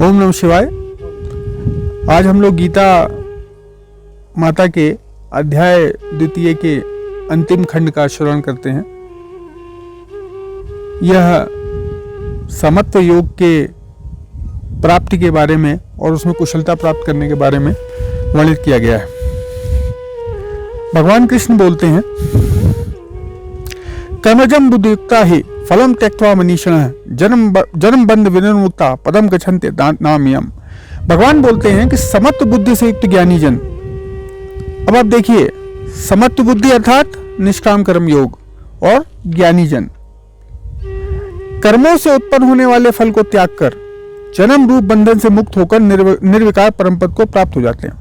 ओम नमः शिवाय। आज हम लोग गीता माता के अध्याय 2 के अंतिम खंड का श्रवण करते हैं। यह समत्व योग के प्राप्ति के बारे में और उसमें कुशलता प्राप्त करने के बारे में वर्णित किया गया है। भगवान कृष्ण बोलते हैं, कर्मजं बुद्धियुक्ता हि फलम त्यक्त्वा मनीषिणः जन्म बंध विनिर्मुक्ता पदम गच्छन्ते नाम्यहम्। भगवान बोलते हैं कि समत्व बुद्धि से युक्त ज्ञानी जन। अब आप देखिए, समत्व बुद्धि अर्थात निष्काम कर्म योग और ज्ञानी जन कर्मों से उत्पन्न होने वाले फल को त्याग कर जन्म रूप बंधन से मुक्त होकर निर्विकार परम पद को प्राप्त हो जाते हैं।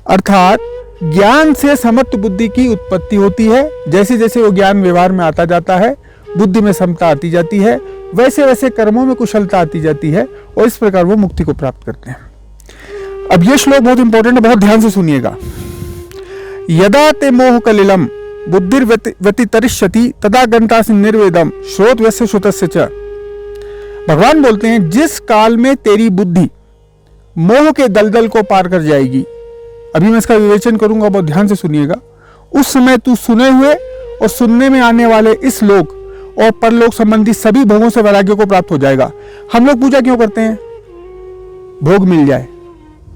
अर्थात ज्ञान से समत्व बुद्धि की उत्पत्ति होती है। जैसे जैसे वो ज्ञान व्यवहार में आता जाता है, बुद्धि में समता आती जाती है, वैसे वैसे कर्मों में कुशलता आती जाती है और इस प्रकार वो मुक्ति को प्राप्त करते हैं। अब ये श्लोक बहुत इंपॉर्टेंट है, बहुत ध्यान से सुनिएगा। यदा ते मोह कलिलम बुद्धिर्व्यतितरिष्यति तदा गंतासि निर्वेदम श्रोतव्यस्य श्रुतस्य च। भगवान बोलते हैं, जिस काल में तेरी बुद्धि मोह के दलदल को पार कर जाएगी, अभी मैं इसका विवेचन करूंगा, बहुत ध्यान से सुनिएगा, उस समय तू सुने हुए और सुनने में आने वाले इस लोक और परलोक संबंधी सभी भोगों से वैराग्य को प्राप्त हो जाएगा। हम लोग पूजा क्यों करते हैं? भोग मिल जाए,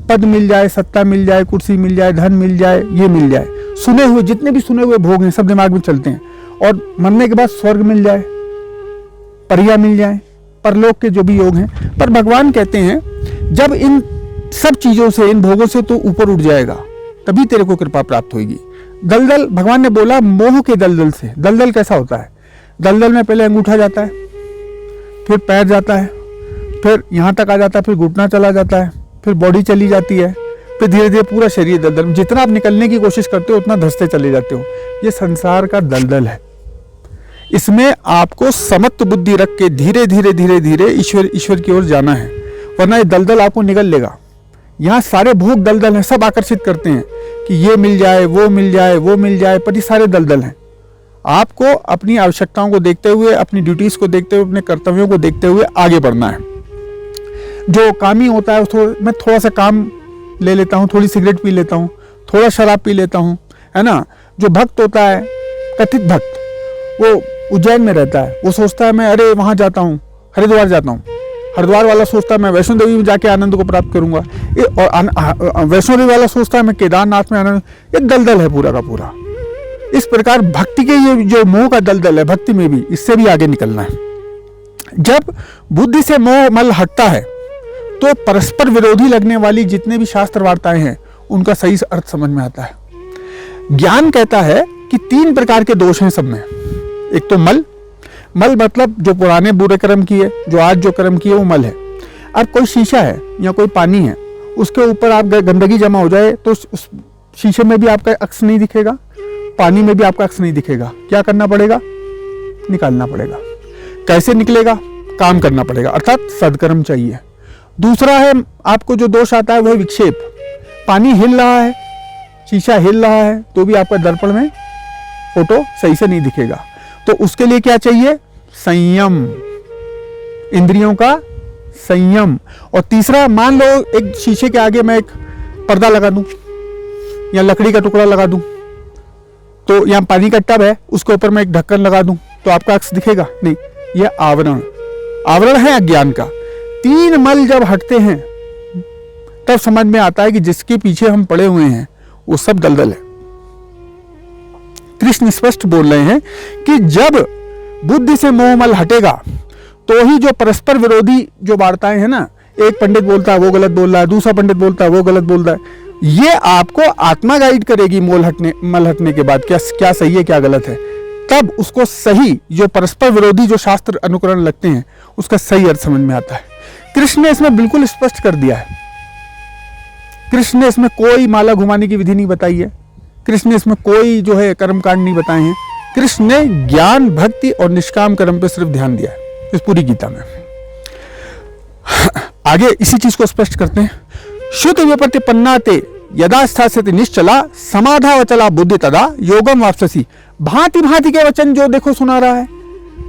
पद मिल जाए, सत्ता मिल जाए, कुर्सी मिल जाए, धन मिल जाए, ये मिल जाए। सुने हुए जितने भी सुने हुए भोग हैं सब दिमाग में चलते हैं और मरने के बाद स्वर्ग मिल जाए, परिया मिल जाए, परलोक के जो भी योग हैं। पर भगवान कहते हैं, जब इन सब चीजों से, इन भोगों से तो ऊपर उठ जाएगा, तभी तेरे को कृपा प्राप्त होगी। दलदल, भगवान ने बोला मोह के दलदल से। दलदल कैसा होता है? दलदल में पहले अंगूठा जाता है, फिर पैर जाता है, फिर यहाँ तक आ जाता है, फिर घुटना चला जाता है, फिर बॉडी चली जाती है, फिर धीरे धीरे पूरा शरीर दलदल। जितना आप निकलने की कोशिश करते हो उतना धंसते चले जाते हो। ये संसार का दलदल है। इसमें आपको समत्व बुद्धि रख के धीरे धीरे धीरे धीरे ईश्वर की ओर जाना है, वरना ये दलदल आपको निगल लेगा। यहाँ सारे भोग दलदल हैं, सब आकर्षित करते हैं कि ये मिल जाए, वो मिल जाए, वो मिल जाए, पर ये सारे दलदल हैं। आपको अपनी आवश्यकताओं को देखते हुए, अपनी ड्यूटीज को देखते हुए, अपने कर्तव्यों को देखते हुए आगे बढ़ना है। जो कामी होता है उसको मैं थोड़ा सा काम ले लेता हूँ, थोड़ी सिगरेट पी लेता हूँ, थोड़ा शराब पी लेता हूँ, है ना। जो भक्त होता है, कथित भक्त, वो उज्जैन में रहता है, वो सोचता है मैं अरे वहाँ जाता हूँ, हरिद्वार जाता हूँ। हरिद्वार वाला सोचता है मैं वैष्णो देवी में जाके आनंद को प्राप्त करूंगा, और वैष्णो देवी वाला सोचता है मैं केदारनाथ में आनंद। ये दलदल है पूरा का पूरा। इस प्रकार भक्ति के ये जो मोह का दलदल है, भक्ति में भी इससे भी आगे निकलना है। जब बुद्धि से मोह मल हटता है तो परस्पर विरोधी लगने वाली जितने भी शास्त्र वार्ताएं हैं उनका सही अर्थ समझ में आता है। ज्ञान कहता है कि 3 प्रकार के दोष हैं सब में। एक तो मल मतलब जो पुराने बुरे कर्म किए, जो आज जो कर्म किए वो मल है। अब कोई शीशा है या कोई पानी है, उसके ऊपर आप गंदगी जमा हो जाए तो उस शीशे में भी आपका अक्स नहीं दिखेगा, पानी में भी आपका अक्स नहीं दिखेगा। क्या करना पड़ेगा? निकालना पड़ेगा। कैसे निकलेगा? काम करना पड़ेगा, अर्थात सदकर्म चाहिए। दूसरा है, आपको जो दोष आता है वह विक्षेप। पानी हिल रहा है, शीशा हिल रहा है, तो भी आपका दर्पण में फोटो सही से नहीं दिखेगा। तो उसके लिए क्या चाहिए? संयम, इंद्रियों का संयम। और तीसरा, मान लो एक शीशे के आगे मैं एक पर्दा लगा दूं या लकड़ी का टुकड़ा लगा दूं, तो यहाँ पानी का टब है, उसके ऊपर मैं एक ढक्कन लगा दूं, तो आपका अक्स दिखेगा नहीं। यह आवरण है अज्ञान का। 3 मल जब हटते हैं तब समझ में आता है कि जिसके पीछे हम पड़े हुए हैं वो सब दलदल है। कृष्ण स्पष्ट बोल रहे हैं कि जब बुद्धि से मोहमल हटेगा तो ही जो परस्पर विरोधी जो वार्ताएं हैं ना, एक पंडित बोलता है वो गलत बोल रहा है, दूसरा पंडित बोलता है वो गलत बोल रहा है, ये आपको आत्मा गाइड करेगी। मल हटने के बाद क्या सही है क्या गलत है, तब उसको सही, जो परस्पर विरोधी जो शास्त्र अनुकरण लगते हैं उसका सही अर्थ समझ में आता है। कृष्ण ने इसमें बिल्कुल स्पष्ट कर दिया है। कृष्ण ने इसमें कोई माला घुमाने की विधि नहीं बताई है। कृष्ण ने इसमें कोई जो है कर्मकांड नहीं बताए हैं। कृष्ण ने ज्ञान, भक्ति और निष्काम कर्म पे सिर्फ ध्यान दिया है इस पूरी गीता में। आगे इसी चीज को स्पष्ट करते हैं। शुद्ध विपत्तिपन्ना ते यदा स्थास्यति निश्चला समाधा वचला बुद्धि तदा योगम वापससी। भांति भांति के वचन जो देखो सुना रहा है।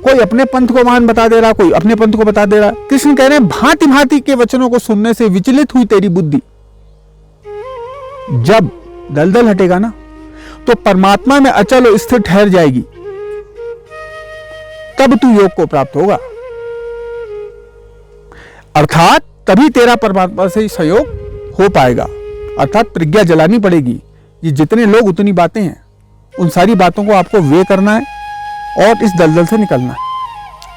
कोई अपने पंथ को महान बता दे रहा, कोई अपने पंथ को बता दे रहा। कृष्ण कह रहे हैं भांति भांति के वचनों को सुनने से विचलित हुई तेरी बुद्धि जब दलदल हटेगा ना, तो परमात्मा में अचल और स्थिर ठहर जाएगी, तब तू योग को प्राप्त होगा। अर्थात तभी तेरा परमात्मा से सहयोग हो पाएगा। अर्थात प्रज्ञा जलानी पड़ेगी। ये जितने लोग उतनी बातें हैं, उन सारी बातों को आपको वे करना है और इस दलदल से निकलना है।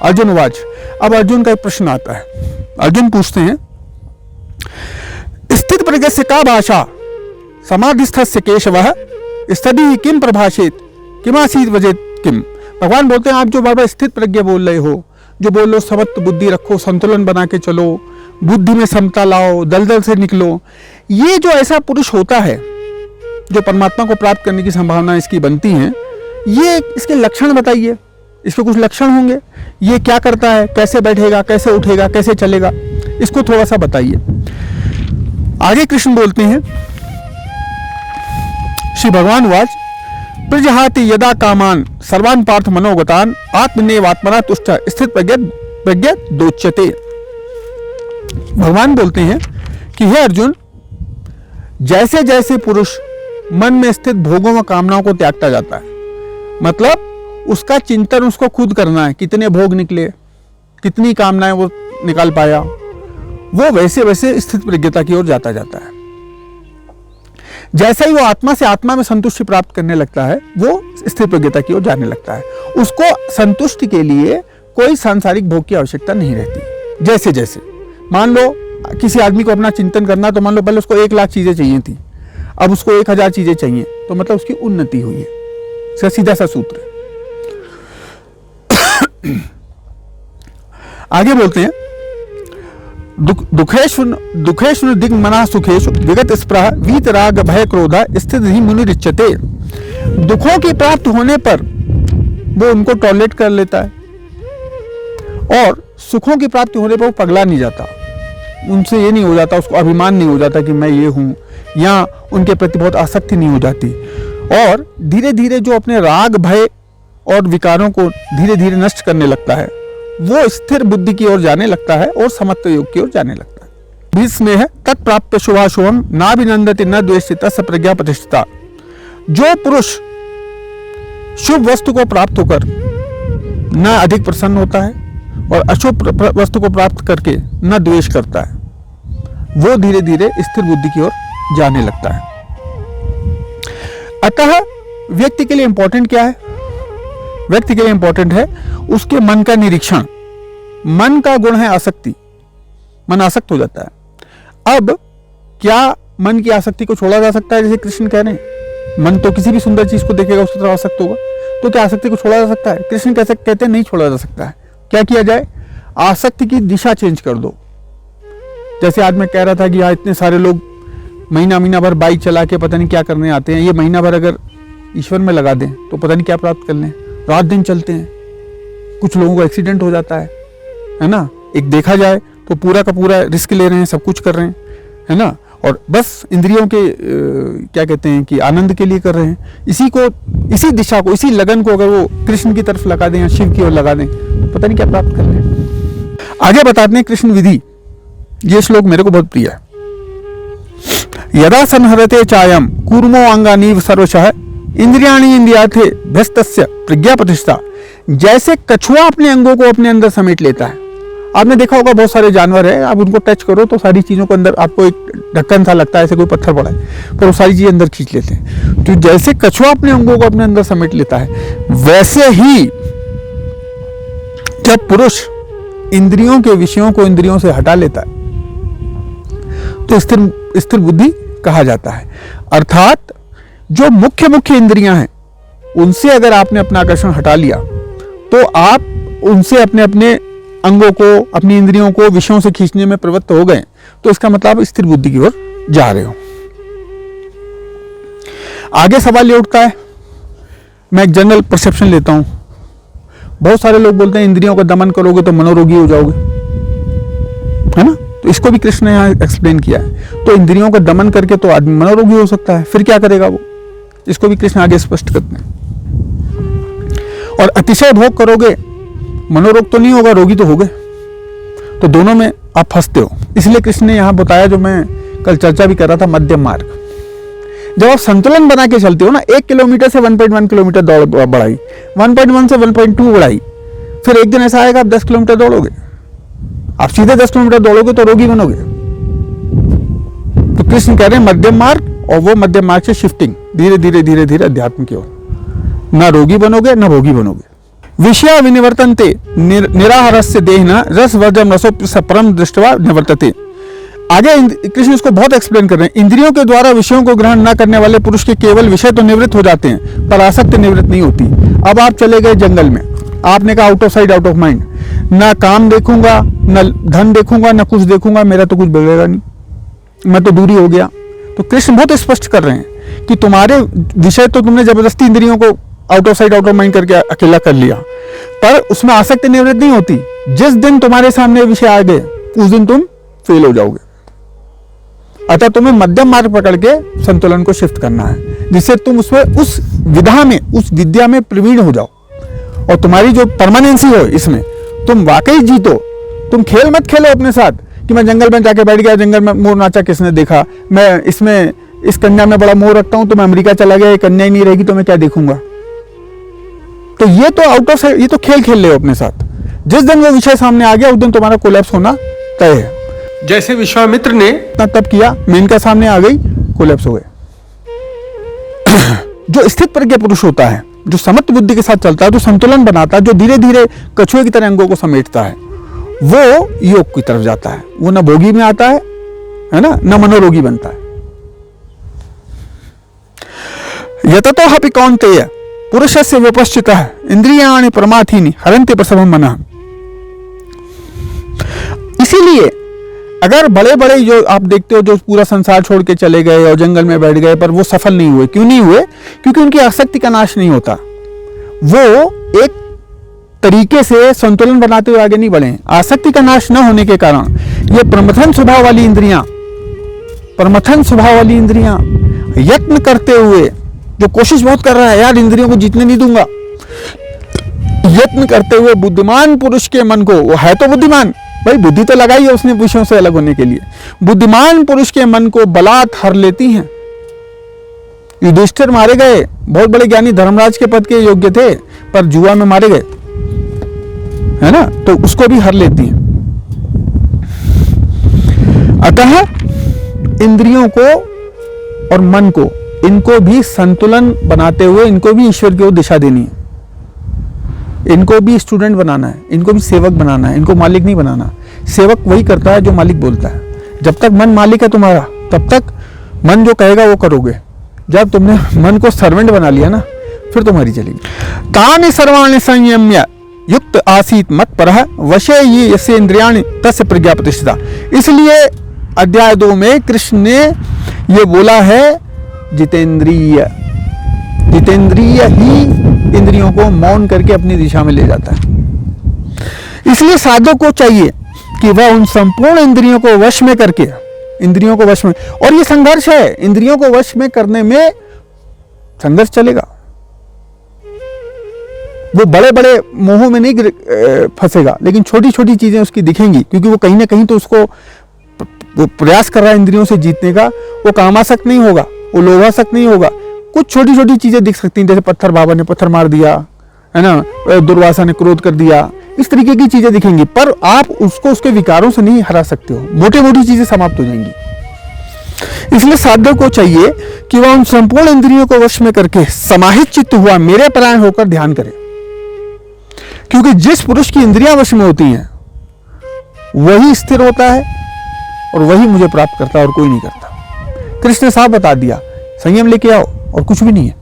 अर्जुन वाच। अब अर्जुन का एक प्रश्न आता है। अर्जुन पूछते हैं, स्थित प्रज्ञ से का भाषा समाधिस्थस्य केशवः स्तदी किम प्रभाषेत किमासीत वजेत किम। भगवान बोलते हैं आप जो बार बार स्थित प्रज्ञ बोल रहे हो, जो बोल लो समत्व बुद्धि रखो, संतुलन बना के चलो, बुद्धि में समता लाओ, दलदल से निकलो, ये जो ऐसा पुरुष होता है जो परमात्मा को प्राप्त करने की संभावना इसकी बनती है, ये इसके लक्षण बताइए। इसके कुछ लक्षण होंगे, ये क्या करता है, कैसे बैठेगा, कैसे उठेगा, कैसे चलेगा, इसको थोड़ा सा बताइए। आगे कृष्ण बोलते हैं, श्री भगवान वाच प्रजहाति यदा कामान सर्वान पार्थ मनोगतान आत्मनेवात्मना तुष्ट स्थित प्रज्ञ दोच्यते। भगवान बोलते हैं कि हे अर्जुन, जैसे जैसे पुरुष मन में स्थित भोगों व कामनाओं को त्यागता जाता है, मतलब उसका चिंतन उसको खुद करना है, कितने भोग निकले, कितनी कामनाएं वो निकाल पाया, वो वैसे वैसे स्थित प्रज्ञता की ओर जाता जाता है। जैसा ही वो आत्मा से आत्मा में संतुष्टि प्राप्त करने लगता है, वो स्थिर प्रज्ञता की ओर जाने लगता है। उसको संतुष्टि के लिए कोई सांसारिक भोग की आवश्यकता नहीं रहती। जैसे जैसे मान लो किसी आदमी को अपना चिंतन करना, तो मान लो पहले उसको 1,00,000 चीजें चाहिए थी, अब उसको 1,000 चीजें चाहिए, तो मतलब उसकी उन्नति हुई है। इसका सीधा सा सूत्र है। आगे बोलते हैं, दुखेषु दिग्मना सुखेषु विगत स्पृह वीतराग भय क्रोधा स्थित ही मुनिरिच्यते। दुखों की प्राप्त होने पर वो उनको टॉलरेट कर लेता है, और सुखों की प्राप्ति होने पर वो पगला नहीं जाता, उनसे ये नहीं हो जाता, उसको अभिमान नहीं हो जाता कि मैं ये हूं, या उनके प्रति बहुत आसक्ति नहीं हो जाती। और धीरे धीरे जो अपने राग भय और विकारों को धीरे धीरे नष्ट करने लगता है, वो स्थिर बुद्धि की ओर जाने लगता है और समत्व योग की ओर जाने लगता है। बीच में है तत्प्राप्य शुभाशुभम नाभिनंदति न द्वेष्टि तस्य प्रज्ञा प्रतिष्ठिता। जो पुरुष शुभ वस्तु को प्राप्त होकर न अधिक प्रसन्न होता है और अशुभ वस्तु को प्राप्त करके न द्वेष करता है, वो धीरे धीरे स्थिर बुद्धि की ओर जाने लगता है। अतः व्यक्ति के लिए इंपॉर्टेंट क्या है? व्यक्ति के लिए इंपॉर्टेंट है उसके मन का निरीक्षण। मन का गुण है आसक्ति, मन आसक्त हो जाता है। अब क्या मन की आसक्ति को छोड़ा जा सकता है? जैसे कृष्ण कह रहे हैं, मन तो किसी भी सुंदर चीज को देखेगा उसकी तरफ आसक्त होगा, तो क्या आसक्ति को छोड़ा जा सकता है? कृष्ण कैसे कहते हैं नहीं छोड़ा जा सकता है। क्या किया जाए? आसक्ति की दिशा चेंज कर दो। जैसे आज मैं कह रहा था कि यहाँ इतने सारे लोग महीना भर बाइक चला के पता नहीं क्या करने आते हैं, ये महीना भर अगर ईश्वर में लगा दें तो पता नहीं क्या प्राप्त कर लें। रात दिन चलते हैं, कुछ लोगों को एक्सीडेंट हो जाता है ना। एक देखा जाए तो पूरा का पूरा रिस्क ले रहे हैं, सब कुछ कर रहे हैं, है ना, और बस इंद्रियों के क्या कहते हैं कि आनंद के लिए कर रहे हैं। इसी दिशा को, इसी लगन को अगर वो कृष्ण की तरफ लगा दें या शिव की ओर लगा दें तो पता नहीं क्या प्राप्त कर लें। आगे बताते हैं कृष्ण विधि। ये श्लोक मेरे को बहुत प्रिय है। यदा संहरते चायम कूर्मो अंगानीव सर्वशः इंद्रियाणि इंद्रियार्थे भ्यस्तस्य प्रज्ञा प्रतिष्ठा। जैसे कछुआ अपने अंगों को अपने अंदर समेट लेता है। आपने देखा होगा बहुत सारे जानवर है, आप उनको टच करो तो सारी चीजों को अंदर, आपको एक ढक्कन सा लगता है ऐसे कोई पत्थर पड़ा है, पर वो सारी चीजें अंदर खींच लेते हैं। तो जैसे कछुआ अपने अंगों को अपने अंदर समेट लेता है, वैसे ही जब पुरुष इंद्रियों के विषयों को इंद्रियों से हटा लेता है तो स्थिर बुद्धि कहा जाता है। अर्थात जो मुख्य इंद्रियां हैं उनसे अगर आपने अपना आकर्षण हटा लिया तो आप उनसे अपने अंगों को, अपनी इंद्रियों को विषयों से खींचने में प्रवृत्त हो गए, तो इसका मतलब स्थिर बुद्धि की ओर जा रहे हो। आगे सवाल ये उठता है, मैं एक जनरल परसेप्शन लेता हूं। बहुत सारे लोग बोलते हैं इंद्रियों का दमन करोगे तो मनोरोगी हो जाओगे, है ना। तो इसको भी कृष्ण ने यहाँ एक्सप्लेन किया है। तो इंद्रियों का दमन करके तो आदमी मनोरोगी हो सकता है, फिर क्या करेगा वो? इसको भी कृष्ण आगे स्पष्ट करते हैं। और अतिशय भोग करोगे मनोरोग तो नहीं होगा, रोगी तो हो गए। तो दोनों में आप फंसते हो। इसलिए कृष्ण ने यहां बताया, जो मैं कल चर्चा भी कर रहा था, मध्यम मार्ग। जब आप संतुलन बना के चलते हो ना, 1 किलोमीटर से 1.1 किलोमीटर दौड़ बढ़ाई, 1.1 से 1.2 बढ़ाई, फिर एक दिन ऐसा आएगा आप 10 किलोमीटर दौड़ोगे। आप सीधे 10 किलोमीटर दौड़ोगे तो रोगी बनोगे। तो कृष्ण कह रहे हैं मध्यम मार्ग, और वो मध्यम मार्ग से शिफ्टिंग धीरे धीरे धीरे धीरे अध्यात्म की ओर। ना रोगी बनोगे ना भोगी बनोगे। विषया विनिवर्तन्ते निराहारस्य देहिना रस वर्जम रसो परम दृष्टवा निवर्तते। आगे कृष्ण इसको बहुत एक्सप्लेन कर रहे हैं। इंद्रियों के द्वारा विषयों को ग्रहण न करने वाले पुरुष के केवल विषय तो निवृत्त हो जाते हैं, पर आसक्ति निवृत्त नहीं होती। अब आप चले गए जंगल में, आपने कहा out of sight out of mind, ना काम देखूंगा, ना धन देखूंगा, ना कुछ देखूंगा, मेरा तो कुछ बिगड़ेगा नहीं, मैं तो दूरी हो गया। तो कृष्ण बहुत स्पष्ट कर रहे हैं कि तुम्हारे विषय तो तुमने जबरदस्ती इंद्रियों को out of sight out of mind करके अकेला कर लिया, पर उसमें आसक्ति निवृत्त नहीं होती। जिस दिन तुम्हारे सामने विषय आ गए उस दिन तुम फेल हो जाओगे। अतः तुम्हें मध्यम मार्ग पकड़ के संतुलन को शिफ्ट करना है, जिससे तुम उसमें उस विधा में, उस विद्या में प्रवीण हो जाओ, और तुम्हारी जो परमानेंसी हो इसमें तुम वाकई जीतो। तुम खेल मत खेलो अपने साथ कि मैं जंगल में जाके बैठ गया, जंगल में मोर नाचा किसने देखा, मैं इसमें इस कन्या में बड़ा मोह रखता हूं तो मैं अमेरिका चला गया, कन्या ही नहीं रहेगी तो मैं क्या देखूंगा। तो ये तो आउट ऑफ, ये तो खेल खेल ले अपने साथ। जिस दिन वो विषय सामने आ गया उस दिन तुम्हारा कोलैप्स होना तय है। जैसे विश्वामित्र ने तब किया, मेनका सामने आ गई, कोलैप्स हो गए। जो स्थित प्रज्ञ पुरुष होता है, जो समत्व बुद्धि के साथ चलता है, जो संतुलन बनाता है, जो धीरे धीरे कछुए की तरह अंगों को समेटता है, वो योग की तरफ जाता है। वो न भोगी में आता है ना, न मनोरोगी बनता है। यततो हपि कौन्तेय पुरुषस्य विपश्चितः इंद्रियाणि परमार्थीनि हरन्ति प्रसवं मनः। इसीलिए अगर बड़े बड़े जो आप देखते हो, जो पूरा संसार छोड़ के चले गए और जंगल में बैठ गए, पर वो सफल नहीं हुए। क्यों नहीं हुए? क्योंकि उनकी आसक्ति का नाश नहीं होता। वो एक तरीके से संतुलन बनाते हुए आगे नहीं बढ़े। आसक्ति का नाश न होने के कारण ये प्रमथन स्वभाव वाली इंद्रियां यत्न करते हुए, जो कोशिश बहुत कर रहा है, यार इंद्रियों को जीतने नहीं दूंगा, यत्न करते हुए बुद्धिमान पुरुष के मन को, वो है तो बुद्धिमान, भाई बुद्धि तो लगाई है उसने विषयों से अलग होने के लिए, बुद्धिमान पुरुष के मन को बलात् हर लेती हैं। युधिष्ठिर मारे गए, बहुत बड़े ज्ञानी, धर्मराज के पद के योग्य थे, पर जुआ में मारे गए, है ना, तो उसको भी हर लेती हैं। अतः इंद्रियों को और मन को, इनको भी संतुलन बनाते हुए, इनको भी ईश्वर की ओर दिशा देनी है। इनको भी स्टूडेंट बनाना है, इनको भी सेवक बनाना है, इनको मालिक नहीं बनाना। सेवक वही करता है जो मालिक बोलता है। जब तक मन मालिक है तुम्हारा, तब तक मन जो कहेगा वो करोगे। जब तुमने मन को सर्वेंट बना लिया ना, फिर तुम्हारी चलेगी। तानि सर्वाणि संयम्य युक्त आसीत मत परः वशे ये यस्य इंद्रियाणि तस्य प्रज्ञा प्रतिष्ठिता। इसलिए अध्याय 2 में कृष्ण ने ये बोला है, जितेंद्रिय ही इंद्रियों को मौन करके अपनी दिशा में ले जाता है। इसलिए साधक को चाहिए कि वह उन संपूर्ण इंद्रियों को वश में करके, इंद्रियों को वश में, और ये संघर्ष है, इंद्रियों को वश में करने में संघर्ष चलेगा। वो बड़े बड़े मोहों में नहीं फंसेगा, लेकिन छोटी छोटी चीजें उसकी दिखेंगी, क्योंकि वो कहीं ना कहीं तो उसको वो प्रयास कर रहा है इंद्रियों से जीतने का। वो कामासक्त नहीं होगा, वो लोभासक्त नहीं होगा। कुछ छोटी छोटी चीजें दिख सकती हैं, जैसे पत्थर, बाबा ने पत्थर मार दिया, है ना, दुर्वासा ने क्रोध कर दिया, इस तरीके की चीजें दिखेंगी, पर आप उसको उसके विकारों से नहीं हरा सकते हो। मोटी मोटी चीजें समाप्त हो जाएंगी। इसलिए साधक को चाहिए कि वह उन संपूर्ण इंद्रियों को वश में करके समाहित चित्त हुआ मेरे परायण होकर ध्यान करे। क्योंकि जिस पुरुष की इंद्रियां वश में होती हैं वही स्थिर होता है और वही मुझे प्राप्त करता है, और कोई नहीं करता। कृष्ण ने साफ बता दिया, संयम लेके आओ, और कुछ भी नहीं है।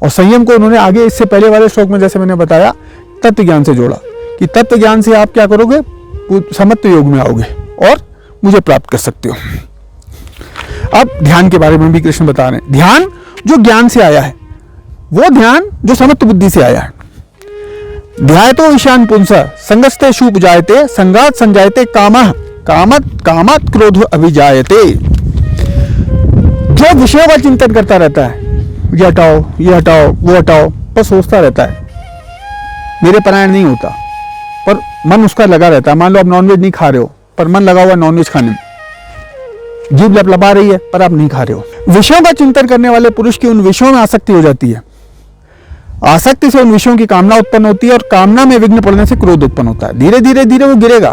और संयम को उन्होंने आगे इससे पहले वाले श्लोक में, जैसे मैंने बताया, तत्व ज्ञान से जोड़ा कि तत्व ज्ञान से आप क्या करोगे, समत्व योग में आओगे और मुझे प्राप्त कर सकते हो। अब ध्यान के बारे में भी कृष्ण बता रहे हैं। ध्यान जो ज्ञान से आया है, वो ध्यान जो समत्व बुद्धि से आया है। ध्यायतो ईशान पुंसा संगस्ते शुभ जायते संगात संजायते कामः कामात् क्रोध अभिजायते। जो विषयों का चिंतन करता रहता है, ये हटाओ, वो हटाओ, बस सोचता रहता है, मेरे परायण नहीं होता, पर मन उसका लगा रहता है। मान लो आप नॉनवेज नहीं खा रहे हो, पर मन लगा हुआ नॉनवेज खाने में, जीभ लपलपा रही है पर आप नहीं खा रहे हो। विषयों का चिंतन करने वाले पुरुष की उन विषयों में आसक्ति हो जाती है। आसक्ति से उन विषयों की कामना उत्पन्न होती है, और कामना में विघ्न पड़ने से क्रोध उत्पन्न होता है। धीरे धीरे धीरे वो गिरेगा,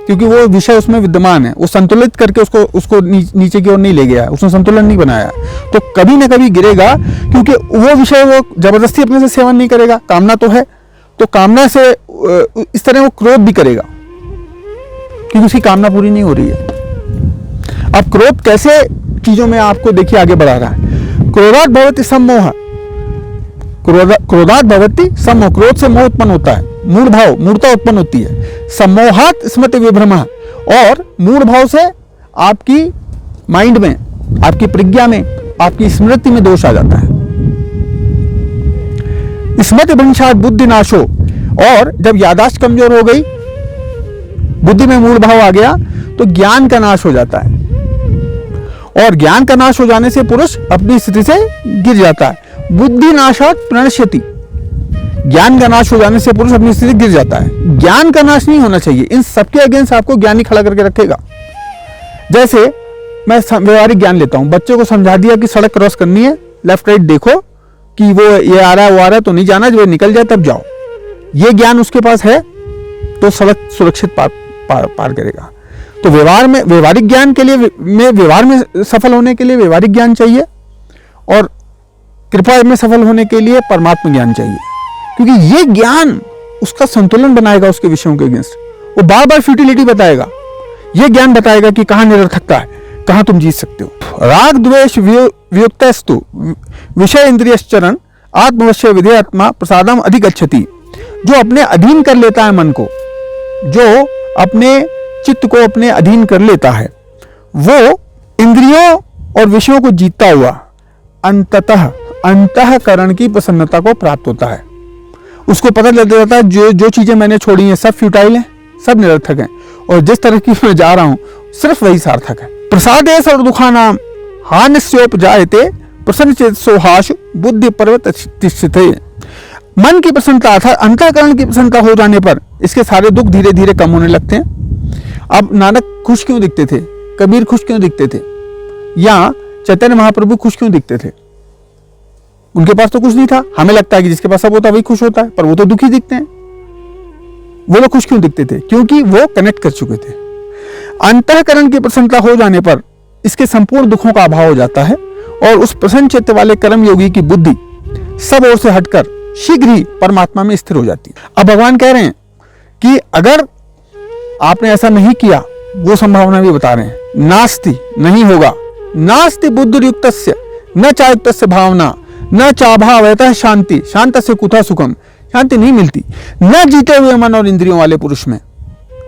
क्योंकि वो विषय उसमें विद्यमान है। वो संतुलित करके उसको नीचे की ओर नहीं ले गया है, उसने संतुलन नहीं बनाया, तो कभी ना कभी गिरेगा। क्योंकि वो विषय वो जबरदस्ती अपने से सेवन नहीं करेगा, कामना तो है, तो कामना से इस तरह वो क्रोध भी करेगा, क्योंकि उसकी कामना पूरी नहीं हो रही है। अब क्रोध कैसे चीजों में आपको देखिए आगे बढ़ा रहा है। क्रोधात भवति सम्मोह, क्रोधात भवति सम्मोह, क्रोध से मोह उत्पन्न होता है, मूढ़ भाव, मूढ़ता उत्पन्न होती है। सम्मोहात स्मृति विभ्रम, और मूढ़ भाव से आपकी माइंड में, आपकी प्रज्ञा में, आपकी स्मृति में दोष आ जाता है। स्मृति भ्रंशात बुद्धि नाशो, और जब याददाश्त कमजोर हो गई, बुद्धि में मूढ़ भाव आ गया, तो ज्ञान का नाश हो जाता है, और ज्ञान का नाश हो जाने से पुरुष अपनी स्थिति से गिर जाता है। बुद्धि नाशात प्रणश्यति, ज्ञान का नाश हो जाने से पुरुष अपनी स्थिति गिर जाता है। ज्ञान का नाश नहीं होना चाहिए, इन सबके अगेंस्ट आपको ज्ञानी खड़ा करके रखेगा। जैसे मैं व्यवहारिक ज्ञान लेता हूं, बच्चे को समझा दिया कि सड़क क्रॉस करनी है, लेफ्ट राइट देखो कि वो ये आ रहा है वो आ रहा है, तो नहीं जाना, जब वो निकल जाए तब जाओ। ये ज्ञान उसके पास है तो सड़क सुरक्षित पार करेगा। तो व्यवहार में, व्यवहारिक ज्ञान के लिए, व्यवहार में सफल होने के लिए व्यवहारिक ज्ञान चाहिए, और कृपा में सफल होने के लिए परमात्मा ज्ञान चाहिए। क्योंकि ये ज्ञान उसका संतुलन बनाएगा उसके विषयों के अगेंस्ट। वो बार बार फ्यूटिलिटी बताएगा, ये ज्ञान बताएगा कि कहां निरर्थकता है, कहां तुम जीत सकते हो। राग द्वेष वियुक्तस्तु विषय इंद्रियश्चरण आत्मवश्य विधेयात्मा प्रसादम अधिगच्छति, जो अपने अधीन कर लेता है मन को, जो अपने चित्त को अपने अधीन कर लेता है, वो इंद्रियों और विषयों को जीतता हुआ अंततः अंतःकरण की प्रसन्नता को प्राप्त होता है। उसको पता चल जाता है जो चीजें मैंने छोड़ी हैं सब फ्यूटाइल हैं, सब निरर्थक हैं, और जिस तरह की मैं जा रहा हूं सिर्फ वही सार्थक है। प्रसादे सर्व दुखानाम हानिस्योपजायते प्रसन्न चेतसो हाश बुद्धि पर्वत तिष्ठते। मन की प्रसन्नता अर्थात अंतःकरण की प्रसन्नता हो जाने पर इसके सारे दुख धीरे धीरे कम होने लगते हैं। अब नानक खुश क्यों दिखते थे, कबीर खुश क्यों दिखते थे, या चैतन्य महाप्रभु खुश क्यों दिखते थे? उनके पास तो कुछ नहीं था। हमें लगता है कि जिसके पास सब होता है वही खुश होता है, पर वो तो दुखी दिखते हैं। वो लोग खुश क्यों दिखते थे? क्योंकि वो कनेक्ट कर चुके थे। अंतःकरण की प्रसन्नता हो जाने पर इसके संपूर्ण दुखों का अभाव हो जाता है, और उस प्रसन्न चित्त वाले कर्म योगी की बुद्धि सब ओर से हटकर शीघ्र ही परमात्मा में स्थिर हो जाती है। अब भगवान कह रहे हैं कि अगर आपने ऐसा नहीं किया, वो संभावना भी बता रहे हैं, नास्ति नहीं होगा, नास्ति बुद्धियुक्तस्य न चायुक्तस्य भावना न चाभावयतः शांति शांतस्य कुतः सुखम, शांति नहीं मिलती न जीते हुए मन और इंद्रियों वाले पुरुष में।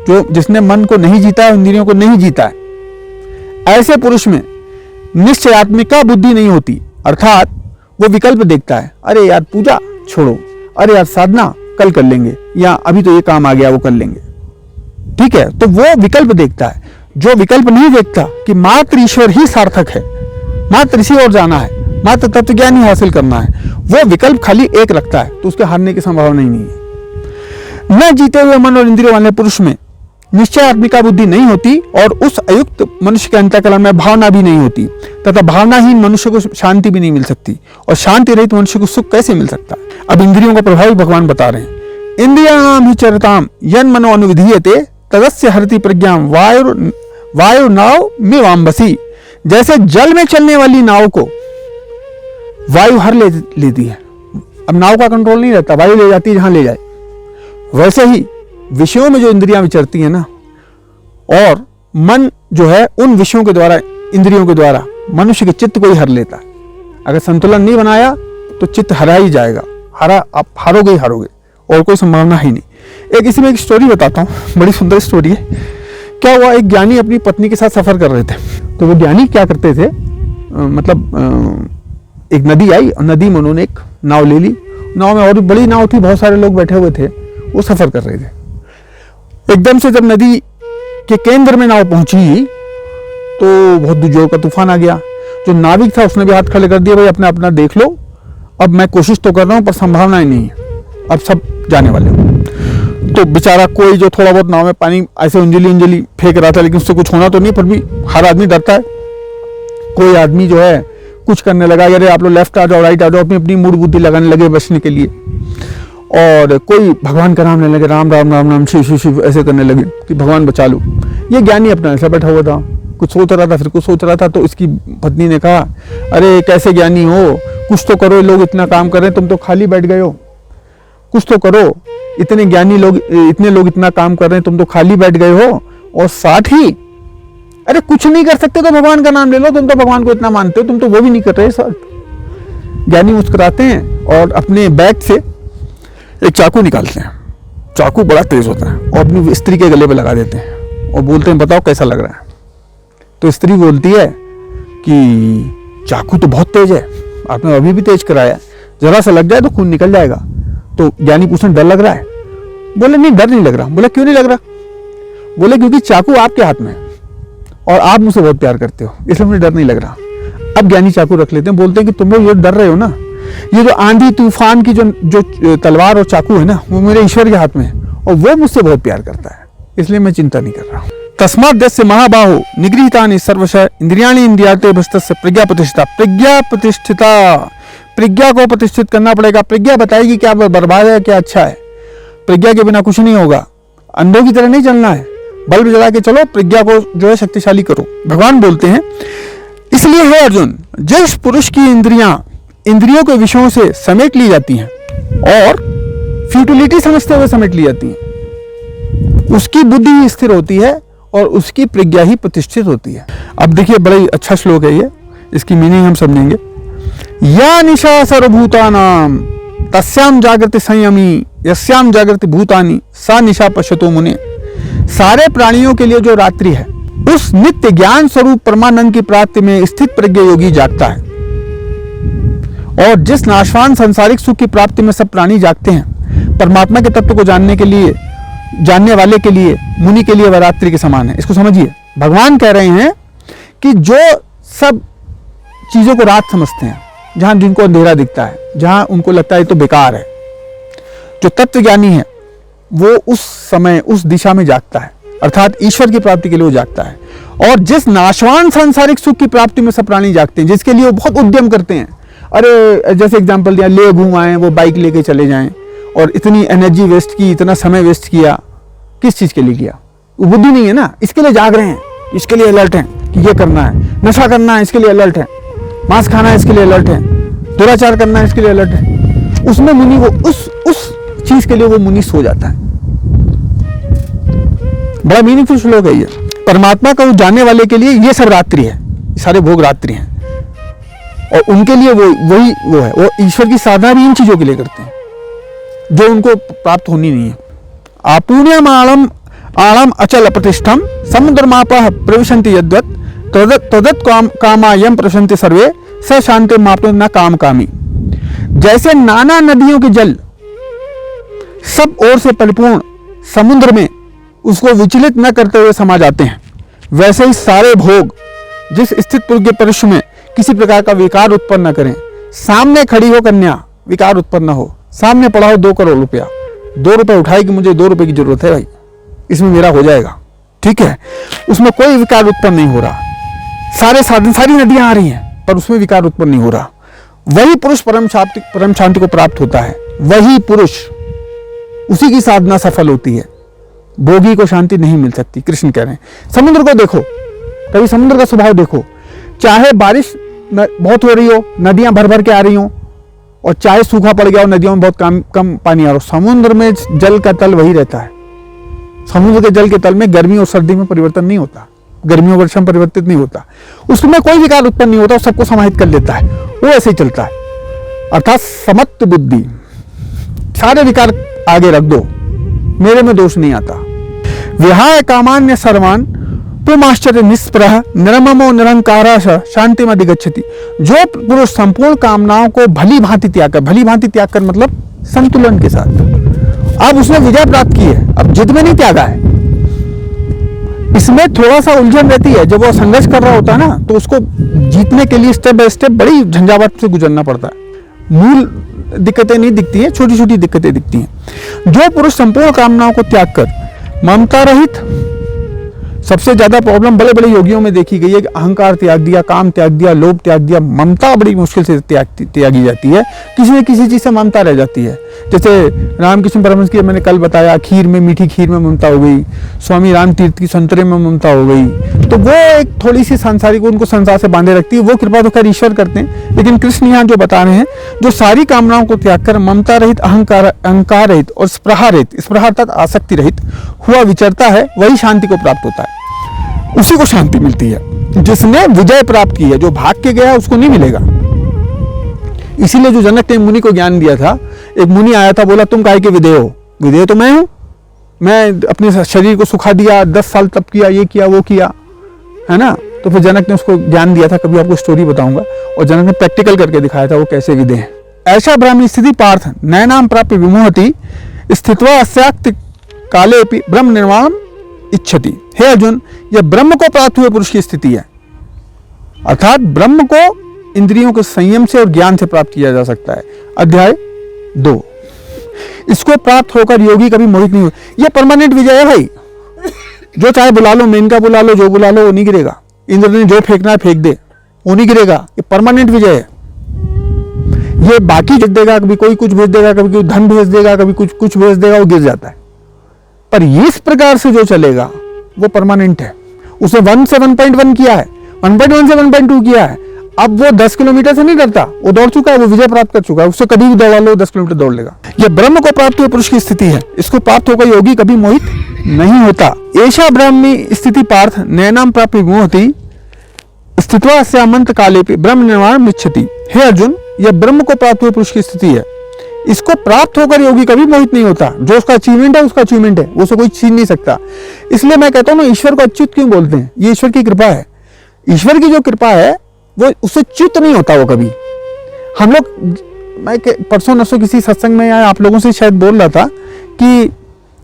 जो जिसने मन को नहीं जीता है, इंद्रियों को नहीं जीता है, ऐसे पुरुष में निश्चयात्मिका बुद्धि नहीं होती। अर्थात वो विकल्प देखता है, अरे यार पूजा छोड़ो, अरे यार साधना कल कर लेंगे, या अभी तो ये काम आ गया वो कर लेंगे, ठीक है। तो वो विकल्प देखता है। जो विकल्प नहीं देखता कि मात्र ईश्वर ही सार्थक है, मात्र इसी ओर जाना है, मात्र तत्व ज्ञान ही हासिल करना है, वो विकल्प खाली एक रखता है, तो उसके हारने की संभावना ही नहीं है। न जीते हुए मन और इंद्रियों वाले पुरुष में निश्चयात्मिका बुद्धि नहीं होती, और उस अयुक्त मनुष्य के अंतःकरण में भावना भी नहीं होती, तथा भावनाहीन मनुष्य को शांति भी नहीं मिल सकती, और शांति रहित मनुष्य को सुख कैसे मिल सकता है। अब इंद्रियों का प्रभाव भगवान बता रहे हैं। इंद्रियाणाम ही चरताम यन मनो अनुविधीयते तदस्य हरति प्रज्ञाम वायु नाव में वाम्बसी। जैसे जल में चलने वाली नाव को वायु हर लेती है, अब नाव का कंट्रोल नहीं रहता, वायु ले जाती है जहां ले जाए। वैसे ही विषयों में जो इंद्रियां विचरती हैं ना, और मन जो है उन विषयों के द्वारा, इंद्रियों के द्वारा मनुष्य के चित्त को ही हर लेता है। अगर संतुलन नहीं बनाया तो चित्त हरा ही जाएगा, आप हारोगे ही हारोगे, और कोई संभावना ही नहीं। एक इसमें एक स्टोरी बताता हूँ, बड़ी सुंदर स्टोरी है। क्या हुआ, एक ज्ञानी अपनी पत्नी के साथ सफर कर रहे थे। तो वो ज्ञानी क्या करते थे, एक नदी आई और नदी में उन्होंने एक नाव ले ली। नाव में और भी बड़ी नाव थी, बहुत सारे लोग बैठे हुए थे, वो सफर कर रहे थे। एकदम से जब नदी के केंद्र में नाव पहुंची तो बहुत जोर का तूफान आ गया। जो नाविक था उसने भी हाथ खड़े कर दिया, भाई अपना अपना देख लो, अब मैं कोशिश तो कर रहा हूं पर संभावना ही नहीं है, अब सब जाने वाले हो। तो बेचारा कोई जो थोड़ा बहुत नाव में पानी ऐसे अंजलि फेंक रहा था, लेकिन उससे कुछ होना तो नहीं, पर भी हर आदमी डरता है। कोई आदमी जो है कुछ करने लगा, अरे आप लोग लेफ्ट आ जाओ, राइट आ जाओ, अपनी अपनी मूड बुद्धि लगाने लगे बचने के लिए। और कोई भगवान का नाम लेने लगे, राम राम राम राम शिव शिव शिव ऐसे करने लगे कि भगवान बचा लो। ये ज्ञानी अपना ऐसा बैठा हुआ था, कुछ सोच रहा था, फिर कुछ सोच रहा था। तो इसकी पत्नी ने कहा, अरे कैसे ज्ञानी हो, कुछ तो करो, लोग इतना काम कर रहे हैं, तुम तो खाली बैठ गए हो, कुछ तो करो। इतने ज्ञानी लोग, इतने लोग इतना काम कर रहे हैं, तुम तो खाली बैठ गए हो। और साथ ही अरे कुछ नहीं कर सकते तो भगवान का नाम ले लो, तुम तो भगवान को इतना मानते हो, तुम तो वो भी नहीं कर रहे सर। ज्ञानी मुस्कुराते हैं और अपने बैग से एक चाकू निकालते हैं। चाकू बड़ा तेज होता है और अपनी स्त्री के गले पे लगा देते हैं और बोलते हैं, बताओ कैसा लग रहा है। तो स्त्री बोलती है कि चाकू तो बहुत तेज है, आपने अभी भी तेज कराया, जरा सा लग जाए तो खून निकल जाएगा। तो ज्ञानी पूछने, डर लग रहा है? बोले नहीं, डर नहीं लग रहा। बोले क्यों नहीं लग रहा? बोले क्योंकि चाकू आपके हाथ में है और आप मुझसे बहुत प्यार करते हो, इसलिए मुझे डर नहीं लग रहा। अब ज्ञानी चाकू रख लेते हैं, बोलते हैं कि तुम लोग ये डर रहे हो ना, ये जो आंधी तूफान की जो तलवार और चाकू है ना, वो मेरे ईश्वर के हाथ में है और वो मुझसे बहुत प्यार करता है, इसलिए मैं चिंता नहीं कर रहा हूँ। तस्मात् दस्य महाबाहो निगृहीतानि सर्वशः इंद्रियाणि इंद्रियार्थे भस्तस्य प्रज्ञा प्रतिष्ठिता। प्रज्ञा प्रतिष्ठिता, प्रज्ञा को प्रतिष्ठित करना पड़ेगा। प्रज्ञा बताएगी क्या बर्बाद है क्या अच्छा है। प्रज्ञा के बिना कुछ नहीं होगा। अंधों की तरह नहीं चलना है, बल्ब जला के चलो, प्रज्ञा को जो है शक्तिशाली करो। भगवान बोलते हैं, इसलिए है अर्जुन, जिस पुरुष की इंद्रियां इंद्रियों के विषयों से समेट ली जाती हैं और फ्यूटिलिटी समझते हुए समेट ली जाती हैं, उसकी बुद्धि ही स्थिर होती है और उसकी प्रज्ञा ही प्रतिष्ठित होती है। अब देखिए, बड़ा ही अच्छा श्लोक है ये, इसकी मीनिंग हम समझेंगे। या निशा सर्वभूतानां तस्याम जागृति संयमी यस्याम जागृति भूतानि सा निशा पश्यतो मुने। सारे प्राणियों के लिए जो रात्रि है, उस नित्य ज्ञान स्वरूप परमानंद की प्राप्ति में स्थित प्रज्ञ योगी जागता है। और जिस नाशवान सांसारिक सुख की प्राप्ति में सब प्राणी जागते हैं, परमात्मा के तत्व को जानने के लिए, जानने वाले के लिए, मुनि के लिए वह रात्रि के समान है। इसको समझिए, भगवान कह रहे हैं कि जो सब चीजों को रात समझते हैं, जहां जिनको अंधेरा दिखता है, जहां उनको लगता है तो बेकार है, जो तत्व ज्ञानी है वो उस समय उस दिशा में जागता है, अर्थात ईश्वर की प्राप्ति के लिए वो जागता है। और जिस नाशवान सांसारिक सुख की प्राप्ति में सब प्राणी जागते हैं, जिसके लिए वो बहुत उद्यम करते हैं, अरे जैसे एग्जांपल दिया, ले घूम आए, वो बाइक लेके चले जाएं और इतनी एनर्जी वेस्ट की, इतना समय वेस्ट किया, किस चीज के लिए किया? वो बुद्धि नहीं है ना, इसके लिए जाग रहे हैं, इसके लिए अलर्ट हैं कि ये करना है, नशा करना है इसके लिए अलर्ट है, मांस खाना है इसके लिए अलर्ट है, दुराचार करना है इसके लिए अलर्ट है। उसमें मुनि वो उस चीज के लिए वो मुनि सो जाता है। बड़ा मीनिंगफुल श्लोक है ये। परमात्मा को जानने वाले के लिए ये सब रात्रि है, सारे भोग रात्रि हैं, और उनके लिए वो है, वो ईश्वर की साधना भी इन चीजों के लिए करते हैं जो उनको प्राप्त होनी नहीं है। आपूर्ण्यम आलम अचल प्रतिष्ठम समुद्रमापः प्रविशन्ति यद्वत् तदत् कामायम प्रशन्ति सर्वे स शांति माप्तो न काम कामी। जैसे नाना नदियों के जल सब ओर से परिपूर्ण समुद्र में उसको विचलित न करते हुए समा जाते हैं, वैसे ही सारे भोग जिस स्थित पुरुष के परुष में किसी प्रकार का विकार उत्पन्न न करें। सामने खड़ी हो कन्या, विकार उत्पन्न न हो, सामने पड़ा हो 2 करोड़ रुपया, 2 रुपए उठाए कि मुझे 2 रुपए की जरूरत है भाई, इसमें मेरा हो जाएगा, ठीक है, उसमें कोई विकार उत्पन्न नहीं हो रहा। सारे साधन, सारी नदियां आ रही हैं पर उसमें विकार उत्पन्न नहीं हो रहा। वही पुरुष परम शांति को प्राप्त होता है। वही पुरुष, उसी की साधना सफल होती है। भोगी को शांति नहीं मिल सकती। कृष्ण कह रहे हैं, समुद्र को देखो, कभी समुद्र का स्वभाव देखो, चाहे बारिश बहुत हो रही हो, नदियां भर भर के आ रही हो, और चाहे सूखा पड़ गया हो, नदियों में बहुत कम पानी आ रहा हो, समुद्र में जल का तल वही रहता है। समुद्र के जल के तल में गर्मी और सर्दी में परिवर्तन नहीं होता, गर्मी और वर्षा में परिवर्तित नहीं होता, उसमें कोई विकार उत्पन्न नहीं होता, सबको समाहित कर लेता है, वो ऐसे ही चलता है। अर्थात समत्व बुद्धि, सारे विकार आगे रख दो, मेरे में दोष नहीं आता। विहाय कामान्य सर्वान पुमाश्चर्य निस्पृह निर्ममो निरंकाराश शांति में अधिगच्छति। जो पुरुष संपूर्ण कामनाओं को भली भांति त्याग कर मतलब संतुलन के साथ, अब उसने विजय प्राप्त की है, अब जिद में नहीं त्यागा है। इसमें थोड़ा सा उलझन रहती है, जब वो संघर्ष कर रहा होता है ना, तो उसको जीतने के लिए स्टेप बाय स्टेप बड़ी झंझावात से गुजरना पड़ता है। मूल दिक्कतें नहीं दिखती हैं, छोटी छोटी दिक्कतें दिखती हैं। जो पुरुष संपूर्ण कामनाओं को त्याग कर ममता रहित, सबसे ज्यादा प्रॉब्लम बड़े बड़े योगियों में देखी गई है कि अहंकार त्याग दिया, काम त्याग दिया, लोभ त्याग दिया, ममता बड़ी मुश्किल से त्यागी जाती है। किसी न किसी चीज से ममता रह जाती है। जैसे रामकृष्ण परमहंस की मैंने कल बताया, खीर में, मीठी खीर में ममता हो गई, स्वामी राम तीर्थ की संतरे में ममता हो गई, तो वो एक थोड़ी सी सांसारिक उनको संसार से बांधे रखती है। वो कृपा तो खैर ईश्वर करते हैं, लेकिन कृष्ण यहाँ जो बता रहे हैं, जो सारी कामनाओं को त्याग कर ममता रहित, अहंकार रहित और स्पृहा रहित, स्पृहा अर्थात आसक्ति रहित हुआ विचरता है, वही शांति को प्राप्त होता है, उसी को शांति मिलती है। जिसने विजय प्राप्त की है, जो भाग के गया उसको नहीं मिलेगा। इसीलिए जो जनक ने मुनि को ज्ञान दिया था, एक मुनि आया था, बोला तुम काहे के विदेह हो? विदेह तो मैं हूं, मैं अपने शरीर को सुखा दिया, 10 साल तप किया, ये किया, वो किया, है ना। तो फिर जनक ने उसको ज्ञान दिया था, कभी आपको स्टोरी बताऊंगा, और जनक ने प्रैक्टिकल करके दिखाया था वो कैसे विदेह है। ऐसा ब्राह्मी स्थिति पार्थ नैनाम प्राप्य विमोहति स्थित्वा अस्याक्ति काले ब्रह्म निर्वाण इच्छति। हे अर्जुन, यह ब्रह्म को प्राप्त हुए पुरुष की स्थिति है, अर्थात ब्रह्म को इंद्रियों के संयम से और ज्ञान से प्राप्त किया जा सकता है। अध्याय 2। इसको प्राप्त होकर योगी कभी मोहित नहीं हो। यह परमानेंट विजय है भाई। जो चाहे बुला लो, मेनका बुला लो, जो बुला लो, वो नहीं गिरेगा। इंद्र ने जो फेंकना है फेंक दे, वो नहीं गिरेगा। ये परमानेंट विजय है। ये बाकी भेज देगा, कभी कोई कुछ भेज देगा, कभी कोई धन भेज देगा, कभी कुछ भेज देगा, वो गिर जाता है। पर इस प्रकार से जो चलेगा वो परमानेंट है। उसे 1 से 1.1 किया है, 1.1 से 1.2 किया है। अब वो 10 किलोमीटर से नहीं डरता, वो दौड़ चुका है, वो विजय प्राप्त कर चुका है। उससे कभी भी दौड़ा लो, 10 किलोमीटर दौड़ लेगा। यह ब्रह्म को प्राप्त हुए पुरुष की स्थिति है, इसको प्राप्त होकर योगी कभी मोहित नहीं होता। ऐसा ब्राह्मी स्थिति पार्थ नैनाम प्राप्य विमोहति स्थित्वा अस्यामंत काले ब्रह्म निर्वाण मिच्छति। हे अर्जुन, यह ब्रह्म को प्राप्त हुए पुरुष की स्थिति है, इसको प्राप्त होकर योगी कभी मोहित नहीं होता। जो उसका अचीवमेंट है, उसका अचीवमेंट है, वो उसे कोई छीन नहीं सकता। इसलिए मैं कहता हूं ना, ईश्वर को अच्युत क्यों बोलते हैं? ये ईश्वर की कृपा है। ईश्वर की जो कृपा है वो उससे च्युत नहीं होता वो कभी। हम लोग, मैं परसों नरसों किसी सत्संग में या आप लोगों से शायद बोल रहा था कि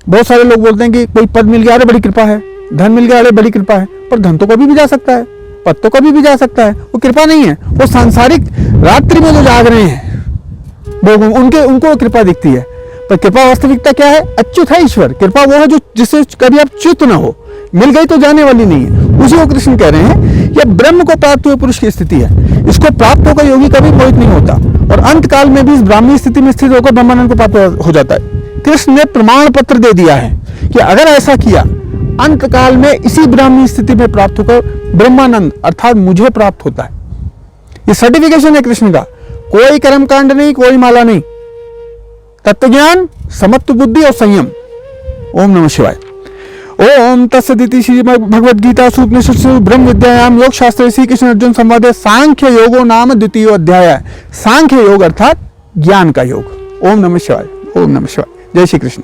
बहुत सारे लोग बोलते हैं कि कोई पद मिल गया, अरे बड़ी कृपा है, धन मिल गया, अरे बड़ी कृपा है। पर धन तो कभी भी जा सकता है, पद तो कभी भी जा सकता है, वो कृपा नहीं है। वो सांसारिक रात्रि में जो जाग रहे हैं वो उनको कृपा दिखती है। पर कृपा वास्तविकता क्या है? अच्युत है ईश्वर। कृपा वो है जो जिससे कभी आप च्युत ना हो, मिल गई तो जाने वाली नहीं है। उसी को कृष्ण कह रहे हैं, यह ब्रह्म को प्राप्त हुए पुरुष की स्थिति है, इसको प्राप्त होकर योगी कभी मोहित नहीं होता, और अंत काल में भी इस ब्राह्मी स्थिति में स्थित होकर ब्रह्मानंद को प्राप्त हो जाता है। कृष्ण ने प्रमाण पत्र दे दिया है कि अगर ऐसा किया, अंत काल में इसी ब्राह्मी स्थिति में प्राप्त होकर ब्रह्मानंद अर्थात मुझे प्राप्त होता है। ये सर्टिफिकेशन है कृष्ण का। कोई कर्मकांड नहीं, कोई माला नहीं, तत्वज्ञान, समत्व बुद्धि और संयम। ओम नमः शिवाय। ओम तत्सदिति श्री भगवद गीता उपनिषत्सु ब्रह्म विद्यायाम योग शास्त्र श्री कृष्ण अर्जुन संवादे सांख्य योगो नाम द्वितीय अध्याय। सांख्य योग अर्थात ज्ञान का योग। ओम नमः शिवाय। ओम नमः शिवाय। जय श्री कृष्ण।